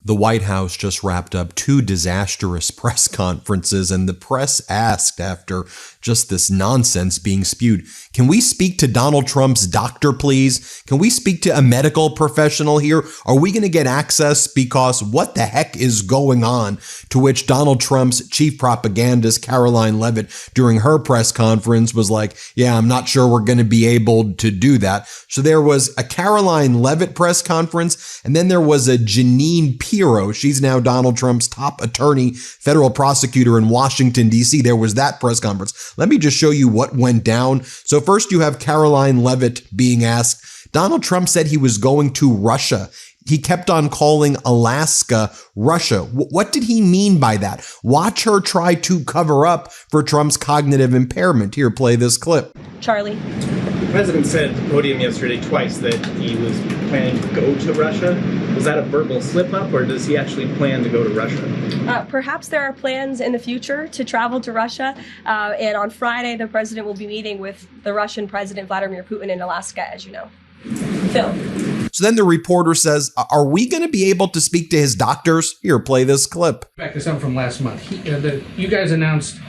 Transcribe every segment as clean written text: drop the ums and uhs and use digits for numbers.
The White House just wrapped up 2 disastrous press conferences, and the press asked, after just this nonsense being spewed, can we speak to Donald Trump's doctor, please? Can we speak to a medical professional here? Are we going to get access? Because what the heck is going on? To which Donald Trump's chief propagandist, Karoline Leavitt, during her press conference was like, yeah, I'm not sure we're going to be able to do that. So there was a Karoline Leavitt press conference, and then there was a Jeanine Pirro. She's now Donald Trump's top attorney, federal prosecutor in Washington, D.C. There was that press conference. Let me just show you what went down. So first you have Karoline Leavitt being asked, Donald Trump said he was going to Russia. He kept on calling Alaska Russia. What did he mean by that? Watch her try to cover up for Trump's cognitive impairment. Here, play this clip. Charlie. The president said at the podium yesterday twice that he was planning to go to Russia. Was that a verbal slip-up, or does he actually plan to go to Russia? Perhaps there are plans in the future to travel to Russia. And on Friday, the president will be meeting with the Russian President Vladimir Putin in Alaska, as you know. Phil. So then the reporter says, are we going to be able to speak to his doctors? Here, play this clip. Back to something from last month. You guys announced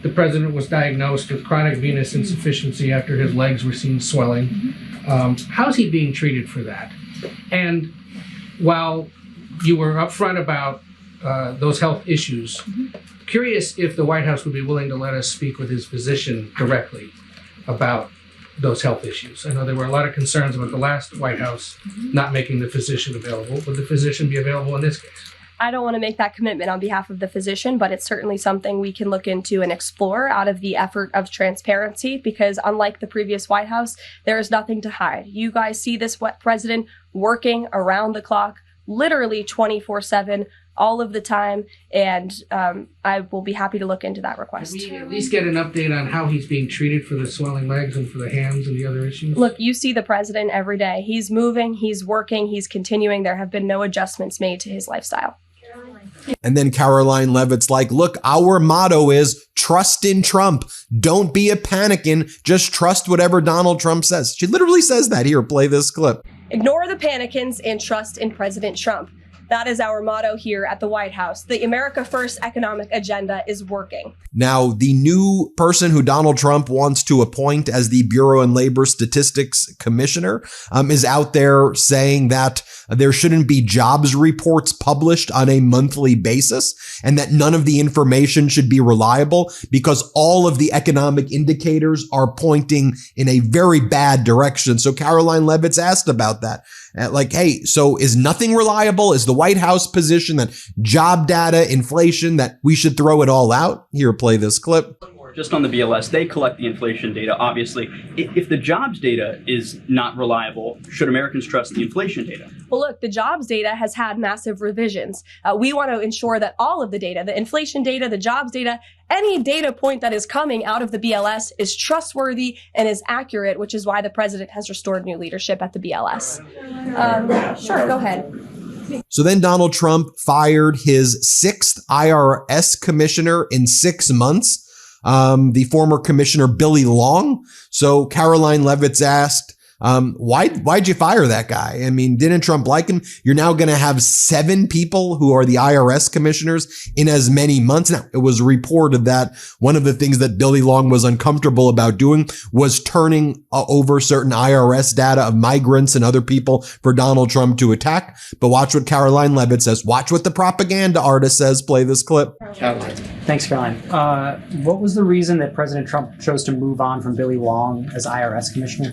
the president was diagnosed with chronic venous insufficiency after his legs were seen swelling. How's he being treated for that? And while you were upfront about those health issues, curious if the White House would be willing to let us speak with his physician directly about those health issues. I know there were a lot of concerns about the last White House not making the physician available. Would the physician be available in this case? I don't want to make that commitment on behalf of the physician, but it's certainly something we can look into and explore out of the effort of transparency, because unlike the previous White House, there is nothing to hide. You guys see this president working around the clock, literally 24/7, all of the time, and I will be happy to look into that request. Can we at least get an update on how he's being treated for the swelling legs and for the hands and the other issues? Look, you see the president every day. He's moving, he's working, he's continuing. There have been no adjustments made to his lifestyle. And then Karoline Leavitt's like, look, our motto is trust in Trump. Don't be a panicking. Just trust whatever Donald Trump says. She literally says that. Here, play this clip. Ignore the panicins and trust in President Trump. That is our motto here at the White House. The America First economic agenda is working. Now, the new person who Donald Trump wants to appoint as the Bureau and Labor Statistics Commissioner is out there saying that there shouldn't be jobs reports published on a monthly basis, and that none of the information should be reliable because all of the economic indicators are pointing in a very bad direction. So Karoline Leavitt's asked about that. Like, hey, so is nothing reliable? Is the White House position that job data, inflation, that we should throw it all out? Here, play this clip. Just on the BLS, they collect the inflation data, obviously. If the jobs data is not reliable, should Americans trust the inflation data? Well, look, the jobs data has had massive revisions. We want to ensure that all of the data, the inflation data, the jobs data, any data point that is coming out of the BLS is trustworthy and is accurate, which is why the president has restored new leadership at the BLS. Sure, go ahead. So then Donald Trump fired his 6th IRS commissioner in 6 months. The former commissioner, Billy Long. So Karoline Leavitt's asked, why'd you fire that guy? I mean, didn't Trump like him? You're now going to have 7 people who are the IRS commissioners in as many months. Now, it was reported that one of the things that Billy Long was uncomfortable about doing was turning over certain IRS data of migrants and other people for Donald Trump to attack. But watch what Karoline Leavitt says. Watch what the propaganda artist says. Play this clip. Thanks, Caroline. What was the reason that President Trump chose to move on from Billy Long as IRS commissioner?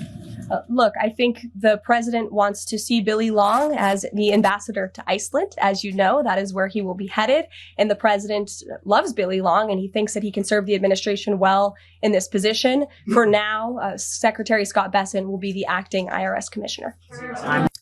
Look, I think the president wants to see Billy Long as the ambassador to Iceland. As you know, that is where he will be headed. And the president loves Billy Long, and he thinks that he can serve the administration well in this position. For now, Secretary Scott Bessent will be the acting IRS commissioner.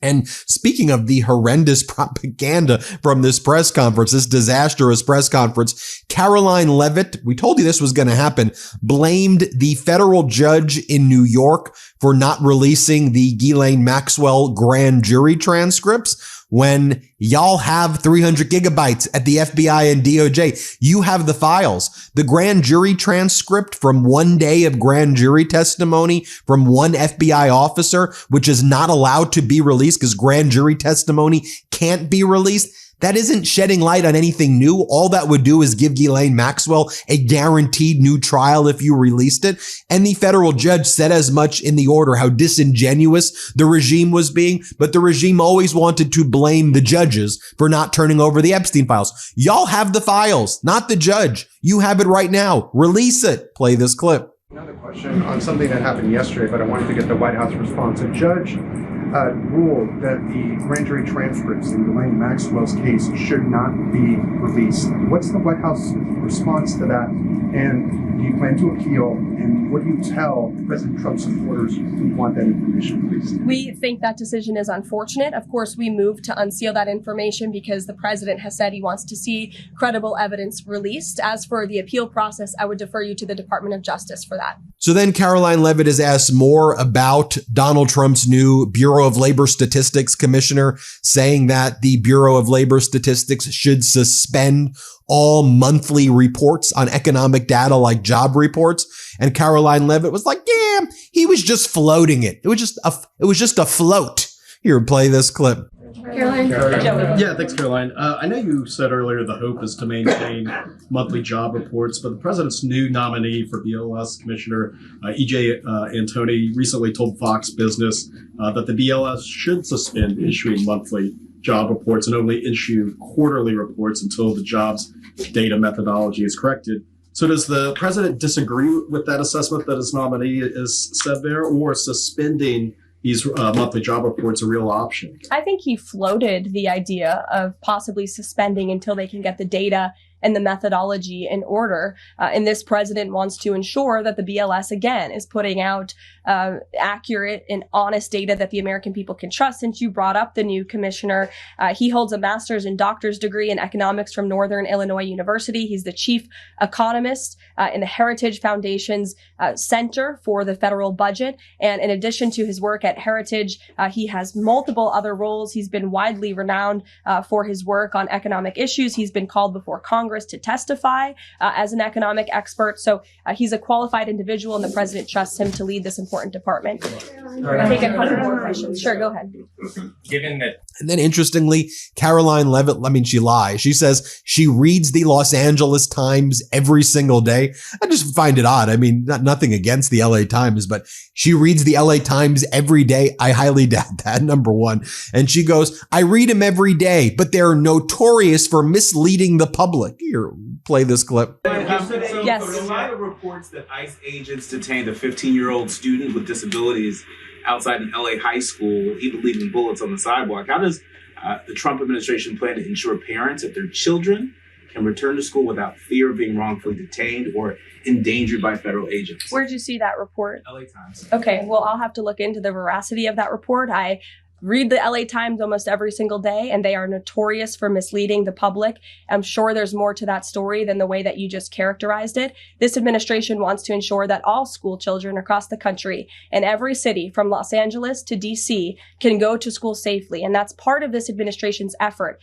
And speaking of the horrendous propaganda from this press conference, this disastrous press conference, Karoline Leavitt, we told you this was going to happen, blamed the federal judge in New York for not releasing the Ghislaine Maxwell grand jury transcripts. When y'all have 300 gigabytes at the FBI and DOJ, you have the files. The grand jury transcript from one day of grand jury testimony from one FBI officer, which is not allowed to be released because grand jury testimony can't be released. That isn't shedding light on anything new. All that would do is give Ghislaine Maxwell a guaranteed new trial if you released it. And the federal judge said as much in the order how disingenuous the regime was being, but the regime always wanted to blame the judges for not turning over the Epstein files. Y'all have the files, not the judge. You have it right now. Release it. Play this clip. Another question on something that happened yesterday, but I wanted to get the White House response. A judge ruled that the grand jury transcripts in Ghislaine Maxwell's case should not be released. What's the White House response to that? And do you plan to appeal? And what do you tell President Trump's supporters who want that information released? We think that decision is unfortunate. Of course, we moved to unseal that information because the president has said he wants to see credible evidence released. As for the appeal process, I would defer you to the Department of Justice for that. So then Karoline Leavitt is asked more about Donald Trump's new Bureau of Labor Statistics commissioner, saying that the Bureau of Labor Statistics should suspend all monthly reports on economic data like job reports. And Karoline Leavitt was like, yeah, he was just floating it. It was just a float. Here, play this clip. Caroline? Yeah, thanks, Caroline. I know you said earlier the hope is to maintain monthly job reports, but the president's new nominee for BLS Commissioner E.J. Antoni recently told Fox Business that the BLS should suspend issuing monthly job reports and only issue quarterly reports until the jobs data methodology is corrected. So does the president disagree with that assessment that his nominee is said there, or suspending these monthly job reports a real option? I think he floated the idea of possibly suspending until they can get the data and the methodology in order. And this president wants to ensure that the BLS, again, is putting out accurate and honest data that the American people can trust. Since you brought up the new commissioner, he holds a master's and doctor's degree in economics from Northern Illinois University. He's the chief economist in the Heritage Foundation's Center for the Federal Budget. And in addition to his work at Heritage, he has multiple other roles. He's been widely renowned for his work on economic issues. He's been called before Congress to testify as an economic expert. So he's a qualified individual, and the president trusts him to lead this important department. I think a couple more questions. Sure, go ahead. Given that. And then interestingly, Karoline Leavitt, she lies. She says she reads the Los Angeles Times every single day. I just find it odd. I mean, nothing against the LA Times, but she reads the LA Times every day. I highly doubt that, number one. And she goes, I read them every day, but they're notorious for misleading the public. Here, play this clip. Yes. There's a lot of reports that ICE agents detained a 15-year-old student with disabilities outside an LA high school, even leaving bullets on the sidewalk. How does the Trump administration plan to ensure parents that their children can return to school without fear of being wrongfully detained or endangered by federal agents? Where'd you see that report? LA Times. Okay, well, I'll have to look into the veracity of that report. I read the LA Times almost every single day, and they are notorious for misleading the public. I'm sure there's more to that story than the way that you just characterized it. This administration wants to ensure that all school children across the country in every city from Los Angeles to DC can go to school safely. And that's part of this administration's effort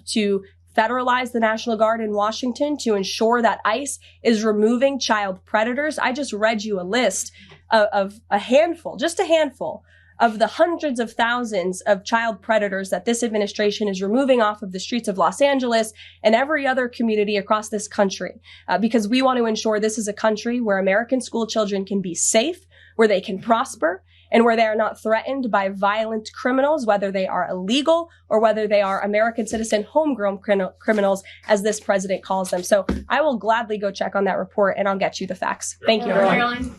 to federalize the National Guard in Washington, to ensure that ICE is removing child predators. I just read you a list of a handful of the hundreds of thousands of child predators that this administration is removing off of the streets of Los Angeles and every other community across this country, because we want to ensure this is a country where American school children can be safe, where they can prosper, and where they are not threatened by violent criminals, whether they are illegal or whether they are American citizen homegrown criminals, as this president calls them. So I will gladly go check on that report, and I'll get you the facts. Thank you, everyone.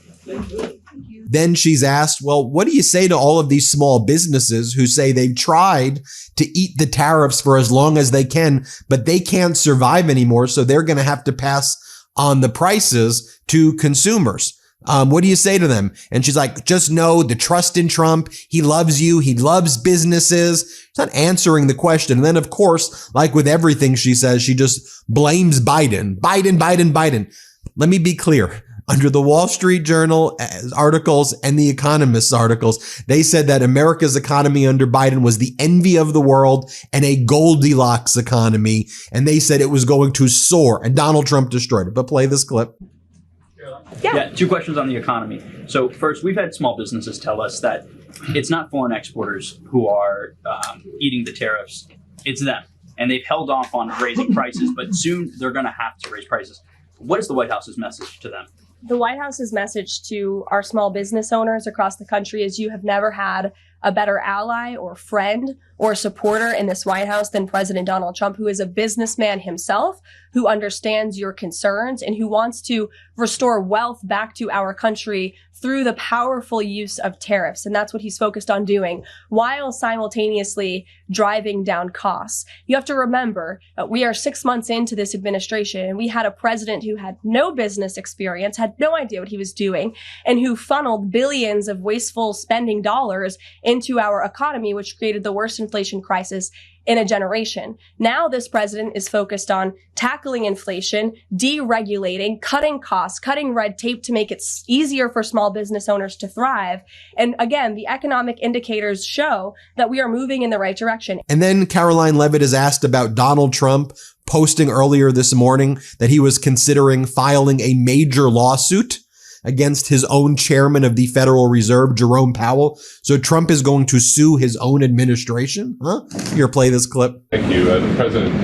Then she's asked, well, what do you say to all of these small businesses who say they've tried to eat the tariffs for as long as they can, but they can't survive anymore, so they're going to have to pass on the prices to consumers? What do you say to them? And she's like, just know the trust in Trump. He loves you. He loves businesses. She's not answering the question. And then, of course, like with everything she says, she just blames Biden. Biden. Let me be clear. Under the Wall Street Journal articles and the Economist articles, they said that America's economy under Biden was the envy of the world and a Goldilocks economy. And they said it was going to soar, and Donald Trump destroyed it. But play this clip. Yeah, two questions on the economy. So first, we've had small businesses tell us that it's not foreign exporters who are eating the tariffs, it's them. and they've held off on raising prices, but soon they're going to have to raise prices. What is the White House's message to them? The White House's message to our small business owners across the country is you have never had a better ally or friend or supporter in this White House than President Donald Trump, who is a businessman himself, who understands your concerns and who wants to restore wealth back to our country through the powerful use of tariffs. And that's what he's focused on doing while simultaneously driving down costs. You have to remember, we are 6 months into this administration, and we had a president who had no business experience, had no idea what he was doing, and who funneled billions of wasteful spending dollars into our economy, which created the worst inflation crisis in a generation. Now this president is focused on tackling inflation, deregulating, cutting costs, cutting red tape to make it easier for small business owners to thrive. And again, the economic indicators show that we are moving in the right direction. And then Karoline Leavitt is asked about Donald Trump posting earlier this morning that he was considering filing a major lawsuit against his own chairman of the Federal Reserve, Jerome Powell. So Trump is going to sue his own administration? Huh? Here, play this clip. Thank you. The president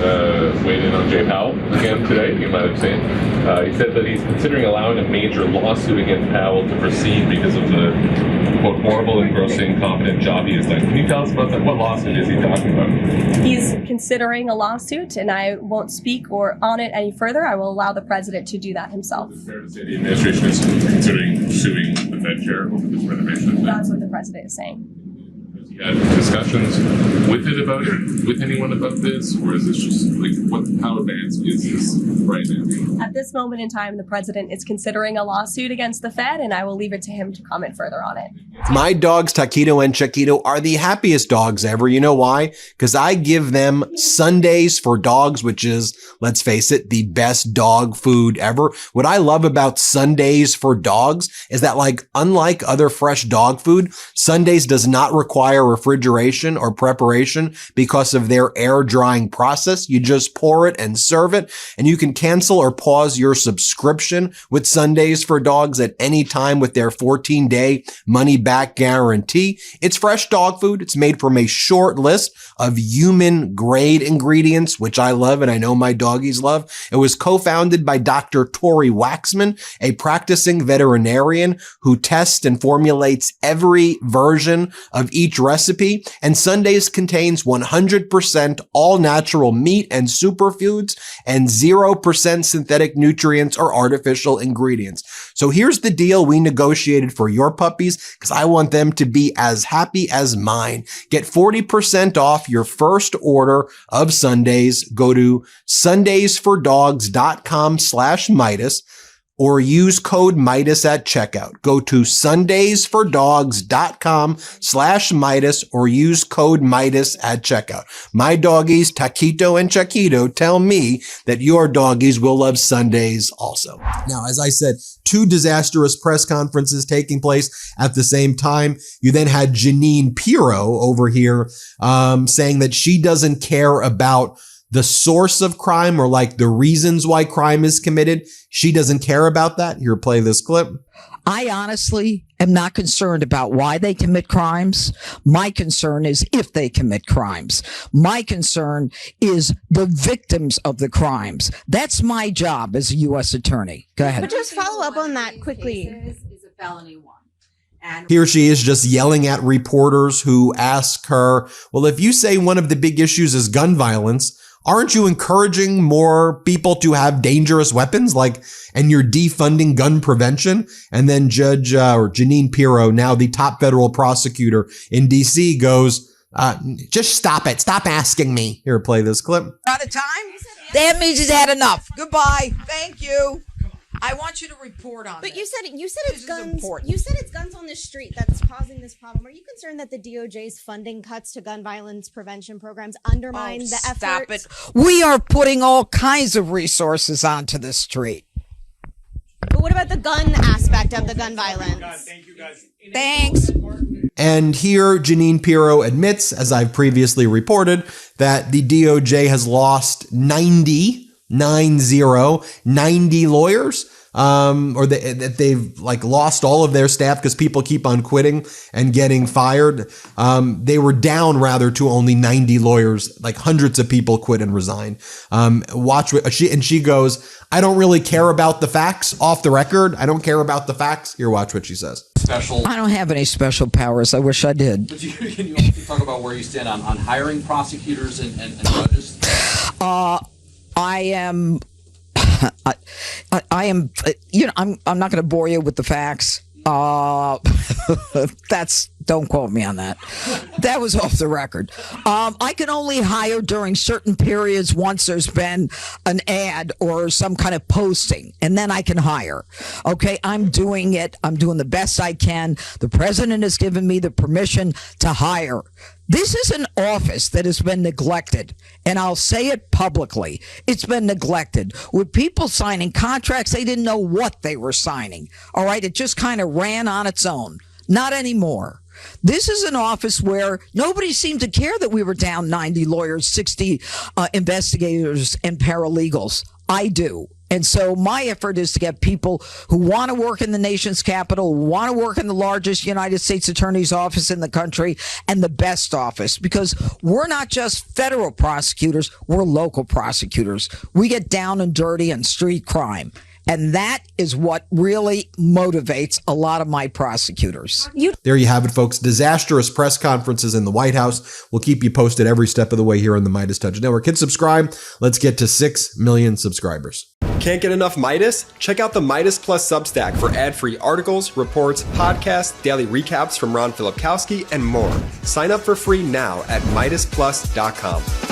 weighed in on Jay Powell again today, you might have seen. He said that he's considering allowing a major lawsuit against Powell to proceed because of the, quote, horrible, engrossing, incompetent job he has done. Can you tell us about that? What lawsuit is he talking about? He's considering a lawsuit, and I won't speak on it any further. I will allow the president to do that himself. Is it fair to say the administration is considering suing the Fed chair over this renovation? That's what the president is saying. Has he had discussions with anyone about this, or is this just like how advanced is this right now? At this moment in time, the president is considering a lawsuit against the Fed, and I will leave it to him to comment further on it. My dogs, Taquito and Chiquito, are the happiest dogs ever. You know why? Because I give them Sundays for Dogs, which is, let's face it, the best dog food ever. What I love about Sundays for Dogs is that, like, unlike other fresh dog food, Sundays does not require refrigeration or preparation because of their air drying process. You just pour it and serve it, and you can cancel or pause your subscription with Sundays for Dogs at any time with their 14-day money-back guarantee. It's fresh dog food. It's made from a short list of human-grade ingredients, which I love and I know my doggies love. It was co-founded by Dr. Tori Waxman, a practicing veterinarian who tests and formulates every version of each recipe. And Sundays contains 100% all-natural meat and superfoods and 0% synthetic nutrients or artificial ingredients. So here's the deal we negotiated for your puppies, because I want them to be as happy as mine. Get 40% off your first order of Sundays. Go to sundaysfordogs.com/Meidas or use code Meidas at checkout. Go to sundaysfordogs.com/Meidas or use code Meidas at checkout. My doggies, Taquito and Chiquito, tell me that your doggies will love Sundays also. Now, as I said, 2 disastrous press conferences taking place at the same time. You then had Jeanine Pirro over here saying that she doesn't care about the source of crime or like the reasons why crime is committed. She doesn't care about that. Here, play this clip. I honestly am not concerned about why they commit crimes. My concern is if they commit crimes. My concern is the victims of the crimes. That's my job as a U.S. attorney. Go ahead. But just follow up on that quickly. Is a felony one. And here she is just yelling at reporters who ask her, well, if you say one of the big issues is gun violence, aren't you encouraging more people to have dangerous weapons, and you're defunding gun prevention? And then Judge or Jeanine Pirro, now the top federal prosecutor in D.C., goes, just stop it. Stop asking me. Here, play this clip. Out of time? That means he's had enough. Goodbye. Thank you. I want you to report on But this. you said it's guns. You said it's guns on the street that's causing this problem. Are you concerned that the DOJ's funding cuts to gun violence prevention programs undermine the effort? Stop it. We are putting all kinds of resources onto the street. But what about the gun aspect of the gun violence? Thank you, guys. Thanks. And here, Jeanine Pirro admits, as I've previously reported, that the DOJ has lost 90 lawyers or that they've like lost all of their staff because people keep on quitting and getting fired. They were down rather to only 90 lawyers, like hundreds of people quit and resign. Watch what she goes, I don't really care about the facts off the record. I don't care about the facts. Here, watch what she says. I don't have any special powers. I wish I did. But can you also talk about where you stand on hiring prosecutors and judges? I am, I'm not going to bore you with the facts. Don't quote me on that. That was off the record. I can only hire during certain periods once there's been an ad or some kind of posting, and then I can hire. Okay, I'm doing it. I'm doing the best I can. The president has given me the permission to hire. This is an office that has been neglected, and I'll say it publicly. It's been neglected. With people signing contracts, they didn't know what they were signing. All right, it just kind of ran on its own. Not anymore. This is an office where nobody seemed to care that we were down 90 lawyers, 60 investigators, and paralegals. I do. And so my effort is to get people who want to work in the nation's capital, who want to work in the largest United States attorney's office in the country and the best office, because we're not just federal prosecutors, we're local prosecutors. We get down and dirty on street crime. And that is what really motivates a lot of my prosecutors. There you have it, folks. Disastrous press conferences in the White House. We'll keep you posted every step of the way here on the MeidasTouch Network. Hit subscribe. Let's get to 6 million subscribers. Can't get enough Meidas? Check out the Meidas Plus Substack for ad-free articles, reports, podcasts, daily recaps from Ron Filipkowski, and more. Sign up for free now at MeidasPlus.com.